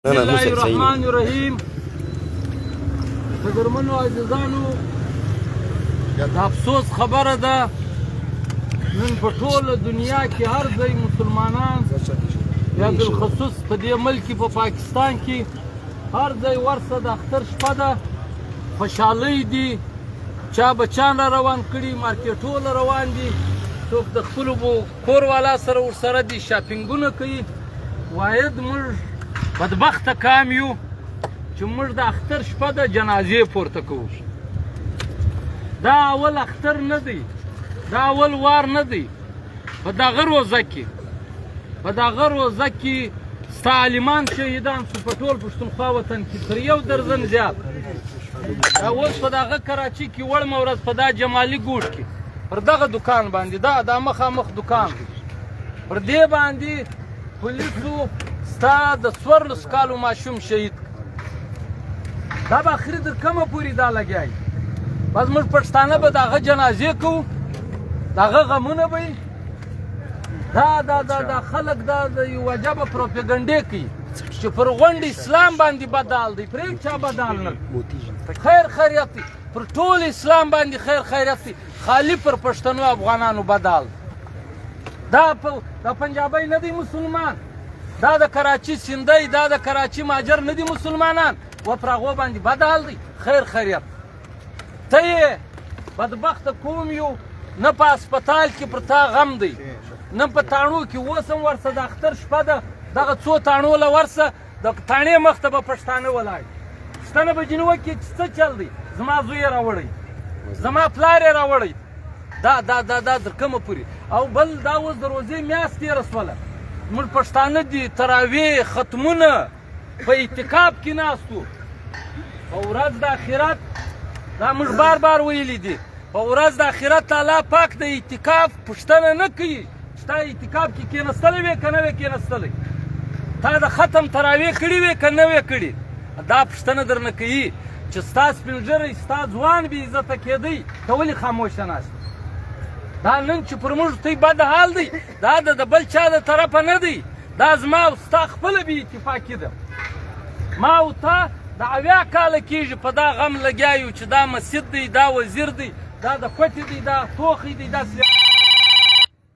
بسم الله الرحمن الرحیم. قدرمنو عزیزانو، د افسوس خبره ده نن په ټوله دنیا کې هر ځای مسلمانان یا بالخصوص په دې ملک په پاکستان کې هر ځای ورسه د اختر شپه ده، خوشحالۍ دي، چا بچان را روان کړي، مارکیټونه روان دي، څوک د خپلو کور والا سره ورسره دي، شاپینګونه کوي. واید موږ بدبخته کام یو چې موږ د اختر شپه د جنازې پورته کوو. دا اول اختر نه دی، دا اول وار نه دی. په دغه روزه کې ستا عالمان شهیدان شو په ټول پښتونخوا وطن کې تر 1 درجن زیات. دا اوس په دغه کراچي کې وړمه ورځ په دا جمالي ګوټ کې پر دغه دکان باندې دا مخامخ دکان دی، پر دې باندې پولیسو ستا د 14 کالو ماشوم شهید. دا به اخري تر کومه پورې دا لګیایي؟ بس موږ پښتانه به د هغه جنازې کوو، د هغه غمونه به وي. دا خلک دا د یو عجبه پروپاګنډې کوي چې پر غونډ اسلام باندې بدال دی، پرې چا بدال نه. خیر خیریت دی پر ټول اسلام باندې، خیر خیریت دی خالی پر پښتنو افغانانو بدال. دا پنجابی نه دی مسلمان، دا د کراچي سیندی، دا د کراچي ماجر نه دي مسلمانان، و پر هغو باندې بدحال دی. خیر خیریت ته یې بدبخته کوم یو نه په هسپتال کې پر تا غم دی، نه په تاڼو کې. اوس هم ورسه د اختر شپه ده، دغه څو تاڼو له ورسه د تاڼې مخته به پښتانه ولاړ، پوښتنه به ځینې وکړي چې څه چل دی، زما زوی یې راوړی، زما پلار یې راوړی. دا تر کومه پورې؟ او بل دا اوس د روزې میاشت تېره شوله، موږ پښتانه دي تراویح ختمونه په اعتکاف کې ناست وو. په ورځ د آخرت دا موږ بار ویلي دي، په ورځ د آخرت الله پاک د اعتکاف پوښتنه نه کوي چې تا اعتکاف کې کېنستلی وې که نه وې کېنستلی، تا د ختم تراویح کړي وې که نه وې کړي. دا پوښتنه درنه کوي چې ستا سپین ږیری ستا ځوان بې عزته کېدی، ته ولې خاموشه ناست؟ دا نن چې پر موږ تی بد حال دی، دا د بل چا د طرفه نه دی، دا زما او ستا خپله بې اتفاقي ده. ما او تا د 80 کاله کېږي په دا غم لګیا یو چې دا مسجد دی، دا وزیر دی، دا د کوټې دی، دا توخی دی، دا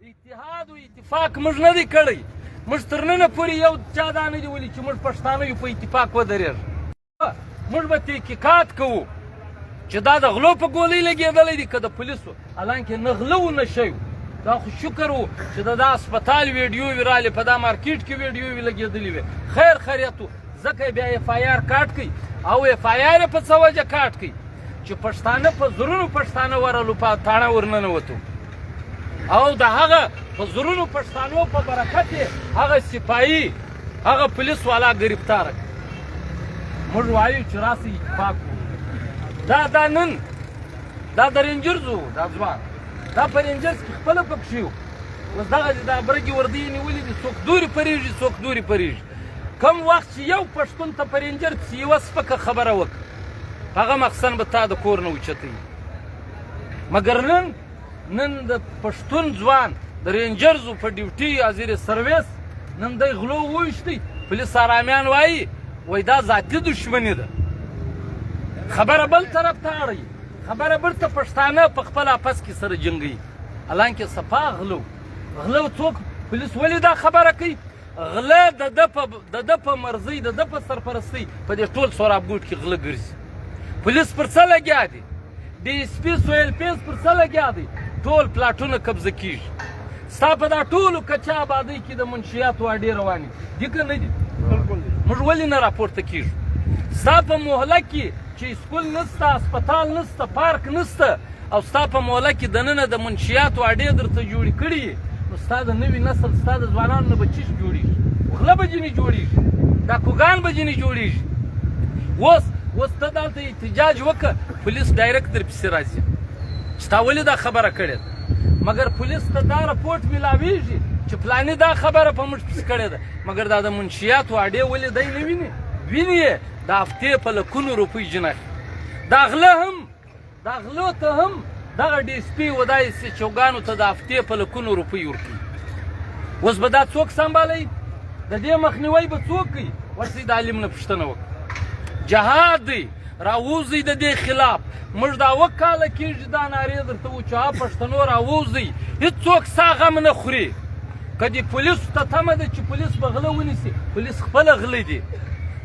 اتحاد او اتفاق موږ نه دی کړی. موږ تر ننه پورې یو چا دا نه دی ویلي چې موږ پښتانه یو په اتفاق ودرېږو. موږ به تحقیقات کوو چې دا د غلو په ګولۍ لګېدلی دی که د پولیسو، حالانکې نه غله و نه شی و. دا خو شکر و چې د دا هسپتال ویډیووې رالې، په دا مارکیټ کې ویډیووې لګېدلې وې. خیر خیریت و، ځکه بیا اف آی آر کاټ کوي، او اف آی آر یې په څه وجه کاټ کوي چې پښتانه په زرونو پښتانه ورلو، په تاڼه ورننوتو، او د هغه په زرونو پښتانو په برکت یې هغه سپایي، هغه پولیس والا ګرفتاره کړ. موږ وایو چې راسئ اتفاق وکړو. دا نن دا د رینجرز و، دا ځوان دا په رینجرز کې خپله پکښې و. اوس دغسې دا برګې وردۍ یې نیولي دي، څوک دورې پرېږي څوک دورې پرېږي. کم وخت چې یو پښتون ته په رینجر چې یوه سپکه خبره وکړه، هغه مخصن به تا د کور نه اوچتوي. مګر نن د پښتون ځوان د رینجرزو په ډیوټي حاضر سرویس نن دی غلو وویشتی. پولیس آرامیان وایي دا ذاتي دشمني ده، خبره بل طرف ته اړوي، خبره بېرته پښتانه په خپل آپس کې سره جنګوي. حالانکې صفا غلو څوک پولیس ولې دا خبره کوي؟ غله د ده په مرضۍ، د ده په سرپرستۍ په دې ټول سوراب ګوټ کې غله ګرځي. پولیس پر څه لګیا دی؟ ډي اس پي سویل پیس پر څه لګیا دی؟ ټول پلاټونه قبضه کېږي. ستا په دا ټولو کچا آبادۍ کې د منشیاتو اډې روانې دي که نه دي؟ موږ ولې نه راپورته کېږو؟ ستا په محله کې چې سکول نسته، هسپتال نسته، پارک نسته، او ستا په محله کې دننه د منشیاتو اډې درته جوړې کړي، نو ستا د نوي نسل، ستا د ځوانانو نه به چیش جوړېږي؟ غله به ځینې جوړېږي، ډاکوګان به ځینې جوړېږي. اوس ته دلته احتجاج وکړه، پولیس ډایرکټ درپسې راځي چې تا ولې دا خبره کړې ده. مګر پولیس ته دا رپورټ میلاویږي چې پلانې دا خبره په موږ پسې کړې ده، مګر دا د منشیاتو اډې ولې دی نه ویني؟ ویني یې د هفتې په لکونو روپۍ جنح. دا غلو ته هم دغه ډي اس پي و دا ایس چوګانو ته د هفتې په لکونو روپۍ ورکوي. اوس به دا څوک سنبالوي؟ د دې مخنیوی به څوک کوي؟ ورسئ د عالم نه پوښتنه وکړه جهاد دی راووځئ د دې خلاف موږ دا 7 کاله کېږي دا نارې درته وو چې پښتنو راووځئ هېڅوک ستا غم نه خوري که د پولیسو ته تمه ده چې پولیس به غله ونیسي پولیس خپله غله دي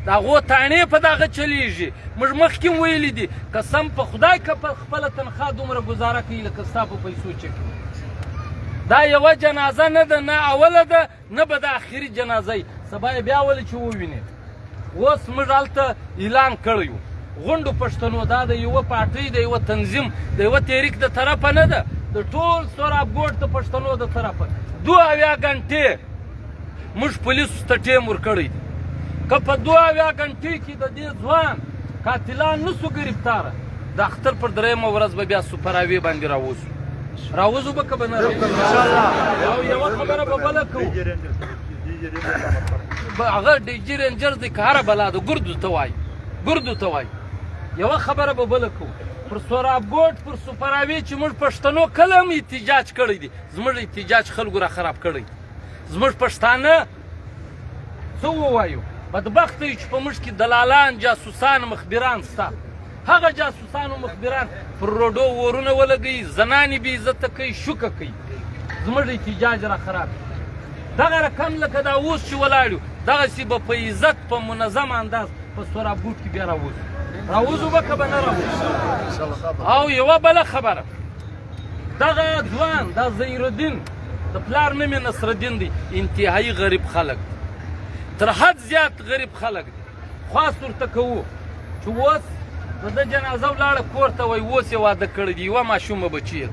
د هغو تاڼې په دغه چلیږي موږ مخکې هم ویلي دي قسم په خدای که په خپله تنخوا دومره ګزاره کوي لکه ستا په پیسو چکي دا یوه جنازه نه ده نه اوله ده نه به د آخري جنازه وي سبا یې بیا ولې چې ووینې اوس موږ هلته اعلان کړی وو غونډو پښتنو دا د یوه پارټۍ د یوه تنظیم د یوه تحریک د طرفه نه ده د ټول سوراب ګوټ د پښتنو د طرفه 2 غنټې موږ پولیسو ته ټیم ورکړی دی که په 2 غنټې کې د دې ځوان قاتلان نه سو ګرفتاره د اختر پر 3مه ورځ به بیا سوپراوي باندې راوځو به که به نه او یوه خبره به بله کوو هغه ډیجي رینجرز دی که هره بلا ده ګردو ته وایي یوه خبره به بله کوو پر سوراب ګوټ پر سوپراوي چې موږ پښتنو کله هم احتجاج کړی دی زموږ احتجاج خلکو را خراب کړی زموږ پښتانه څه ووایو بدبخته یو چې په موږ کې دلالان جاسوسان مخبران سته هغه جاسوسان و مخبران پر روډو ورونه ولګوي زنانې بې عزته کوي شوکه کوي زموږ احتجاج را خراب دغه رقم لکه دا اوس چې ولاړ یو دغسې به په عزت په منظم انداز په سوراب ګوټ کې بیا راوځو به که به نه راوځو او یوه بله خبره دغه ځوان دا ظهیرالدین د پلار نوم یې نصرالدین دی انتهایي غریب خلک تر حد زیات غریب خلک دي خواست ورته کوو چې اوس د ده جنازه ولاړه کور ته وایي اوس یې واده کړی دی یوه ماشومه بچي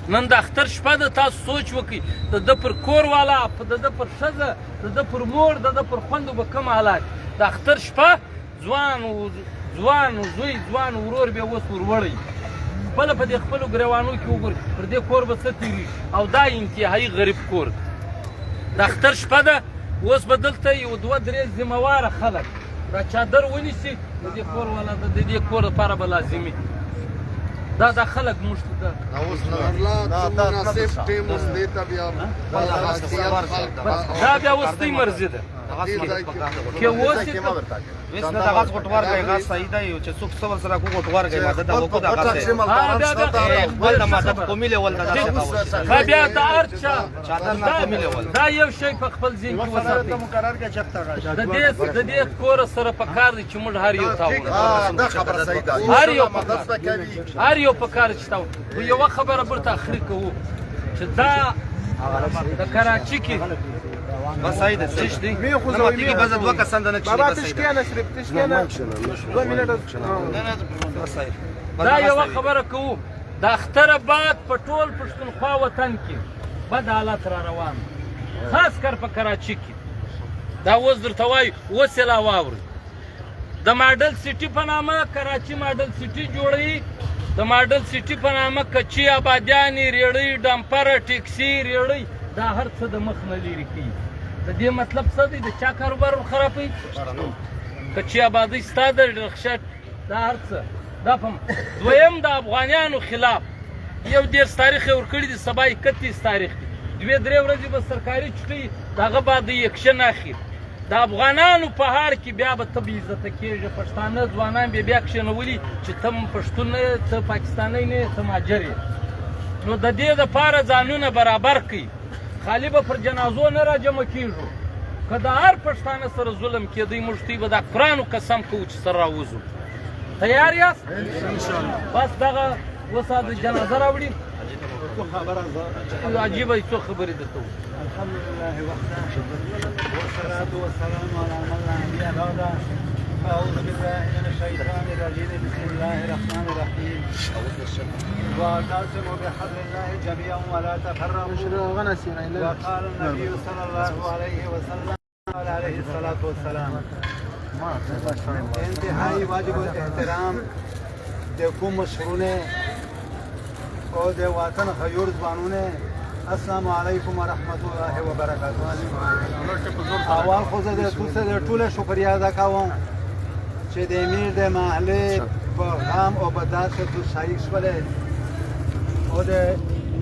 نن د اختر شپه ده تاسو سوچ وکړئ د ده پر کور والا د ده پر ښځه د ده پر مور د ده پر خویندو به کوم حالات د اختر شپه ځوان زوی ځوان ورور بیا اوس وروړی بله په دې خپلو ګریوانو کې وګورئ پر دې کور به څه تېرېږي او دا انتهایي غریب کور د اختر شپه ده اوس به دلته یو 2-3 ذمهواره خلک دا چادر ونیسي د دې کور والا د دې کور لپاره به لازمي دا خلک موږ ته دا بیا اوس دوی مرضي ده که اوس ویس نه دغه غټوار کوي غا صحیح دی چې څوک څور سره کو غټوار کوي مدد وکړو دغه بل د مدد کومې لول دغه بیا د ارچا چادر نه کومې لول دا یو شی په خپل ذهن کې وساتئ مقرر کې چپتا راځي د دې کور سره په کار دی چې موږ هر یو تاو دا خبره صحیح ده هر یو په کار چې تاو یو خبره برته اخري کوو چې دا د کراچي کې بس صحیح ده صحیح دی می خو زوی می بس دوه کسان د نکشي بابا تشکیانه صرف تشکیانه 2 منټه صحیح دا یو خبره کوو د اختر بعد په ټول پښتونخوا وطن کې بد حالات را روان خاص کر په کراچي کې دا اوس درته وایي اوس یې لا واورئ د ماډل سټي په نامه کراچي ماډل سټي جوړوي د ماډل سټي په نامه کچي آبادیانې ریړۍ ډمپره ټیکسي ریړۍ دا هر څه د مخ نه لرې کوي د دې مطلب څه دی د چا کاروبار خرابوي کچي آبادۍ ستا د رخشت دا هر څه دا دویم د افغانیانو خلاف یو 10 تاریخ یې ورکړي دي سبا 31 تاریخ دی 2-3 ورځې به سرکاري چټۍ د هغه بعد یکشن اخي د افغانانو په هار کې بیا به ته بې عزته کېږي پښتانه ځوانان بیا کښېنولي چې ته پښتون نه یې ته پاکستانی نه یې ته مهاجر یې نو د دې دپاره ځانونه برابر کړي خالي به پر جنازو نه راجمع کېږو که د هر پښتانه سره ظلم کېدی موږ دوی به دا قرآن قسم کوو چې سره راوځو تیار یاست بس دغه اوس د جنازه راوړي عجیبه څو خبرې درته وکړو الحمد لله وحده والصلاة والسلام على من لا نبي بعده أعوذ بالله من الشيطان الرجيم بسم الله الرحمن الرحيم واعتصموا بحبل الله جميعا ولا تفرقوا وقال النبي صلى الله عليه وسلم عليه الصلاة والسلام انتهائی واجب الاحترام د کوم مشرونه او د وطن خيور ځوانونه السلام علیکم ورحمت الله وبرکاته اول خو زه د ټوله شکریا ادا کوم چې د امیر د محلې په غم او په درد کې شریک شول او د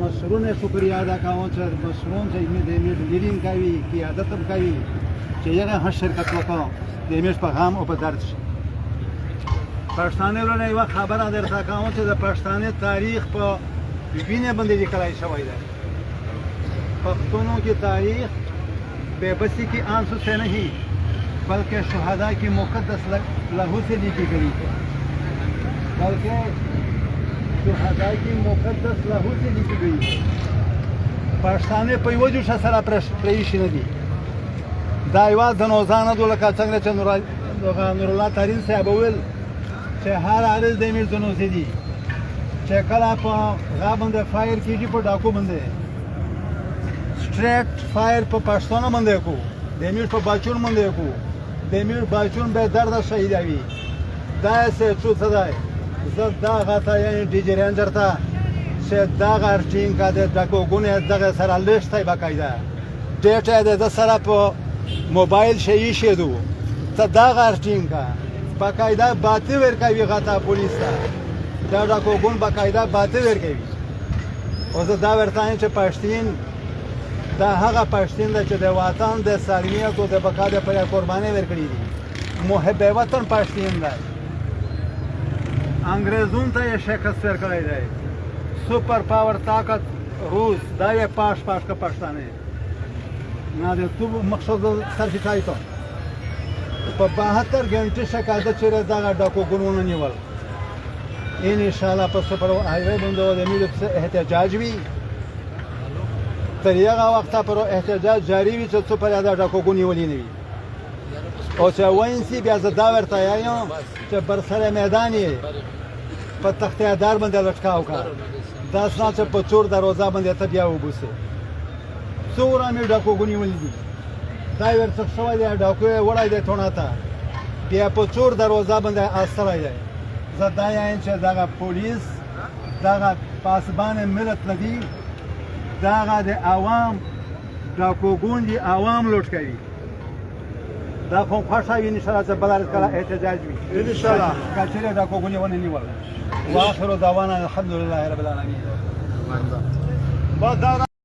مشرونه شکریا ادا کوم چې مشرون چې د امیر لیدین کوي قیادت هم کوي چې یغه هم شرکت وکړو د میش په غم او په درد شي پښتانه ورونه یو خبره درته کوم چې د پښتانه تاریخ په وینه باندې لیکلای شوی دی پښتونوں کی تاریخ بے بسی کی آنسو سے نہیں بلکہ شہداء کی مقدس لہو سے لکھی گئی ہے بلکہ شهدا کی مقدس لهو سے لکھی گئی پښتانه په یو جوشه سره پرېښي نه دي دا یوه د نوزانه دو لکه څنګه چې نور الله تارین صاحب وویل چې هر عرض د امیر د نوزې دي چې کله په غا باندې فایر کېږي په ډاکو باندې سټریټ فایر په پښتانه باندې کو د امیر په باچون باندې کو د امیر باچون به درد شهیدوي دا څه څه دی زه دا غاته یعنی ډیجی رینجر ته چې دا غرچین کا د ډاکوګونه دغه سره لیست دی باقاعده ډیټا د سره په موبایل شي شیدو ته دا غرچین کا باقاعده باطی ورکوي غاته پولیس ته دا ډاکوګون باقاعده باطی ورکوي او زه دا ورته چې پښتین دا هغه پښتین دی چې د وطن د سالمیت او د بقا لپاره قرباني ورکړي دي محب وطن پښتین دی انګریزون ته یې شکست ورکړی دی سپر پاور طاقت روس دا یې پاش کا پښتانه نه د تو مقصد سرټیفایټ په 72 غنټې شکایت چیرې دا ډاکوګونونه نیول ان شاء الله په سپر هایوی باندې د میډ احتجاج وی تر هغه وخت پر احتجاج جاری وي چې سپر دا ډاکوګونی ولې نه وي او چې وینسي بیا زه دا ورته یایم چې بر سره میدان یې په تختې دار باندې لټکاو کا دا څنګه چې په چور دروازه باندې ته بیا وبوسه څوره مې ډاکوګونی ولې دي دا ورته شوی دی ډاکو وړای دی ټونه ته بیا په چور دروازه باندې اثر دی زه دا یم چې دغه پولیس دغه پاسبان ملت ندي دغه د عوام ډاکوګون دي عوام لوټ کوي دا خو خوښه وي ان شاء الله چې بلار کله احتجاج وي ان شاء الله کچره ډاکوګونی ونه نیول واخر دعوانا الحمد لله رب العالمين